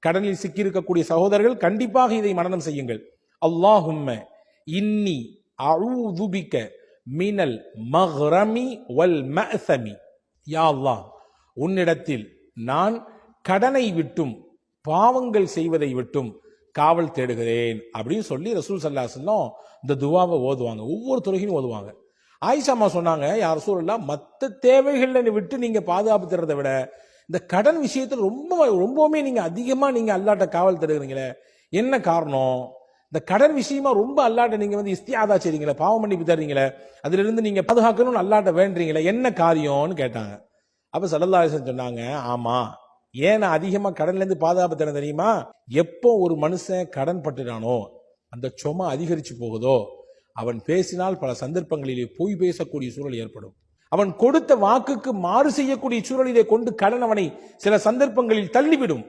கடனில் சிக்கியிருக்கக்கூடிய சகோதரர்கள் கண்டிப்பாக இதை மனனம் செய்யுங்கள். அல்லாஹும்ம இன்னி அஊது பிக மினல் மக்ரமி வல் மஅஸமி. யா அல்லாஹ், உன்னிடத்தில் நான் கடனை விட்டும் பாவங்கள் செய்வதை விட்டும் காவல் தேடுகிறேன் அப்படின்னு சொல்லி ரசூல் ஸல்லல்லாஹு அலைஹி வஸல்லம் இந்த துவாவை ஓதுவாங்க. ஒவ்வொரு தொழுகையும் ஓதுவாங்க. ஆயிஷா அம்மா சொன்னாங்க, யா ரசூலல்லாஹ், மற்ற தேவைகளை விட்டு நீங்க பாதுகாப்பு தர்றதை விட இந்த கடன் விஷயத்தில் ரொம்பவுமே நீங்க அதிகமா நீங்க அல்லாட்ட காவல் தேடுகிறீங்களே, என்ன காரணம்? இந்த கடன் விஷயமா ரொம்ப அல்லாட்ட நீங்க இஸ்தியாதா செய்றீங்களே, பாவம் மன்னிப்பு தர்றீங்களே, அதுல இருந்து நீங்க பாதுகாக்கணும்னு அல்லாட்ட வேண்டீங்களே, என்ன காரியம்னு கேட்டாங்க. அப்ப ஸல்லல்லாஹு அலைஹி வஸல்லம் சொன்னாங்க, ஆமா, ஏன் நான் அதிகமா கடன்ல இருந்து பாதுகாப்பு தரேன் தெரியுமா? எப்போ ஒரு மனுஷன் கடன் பட்டுறானோ, அந்த சுமை அதிகரிச்சு போகுதோ, அவன் பேசினால் பல சந்தர்ப்பங்களிலே பொய் பேசக்கூடிய சூழல் ஏற்படும். அவன் கொடுத்த வாக்குக்கு மாறு செய்யக்கூடிய சூழலிலே கொண்டு கடன் அவனை சில சந்தர்ப்பங்களில் தள்ளிவிடும்.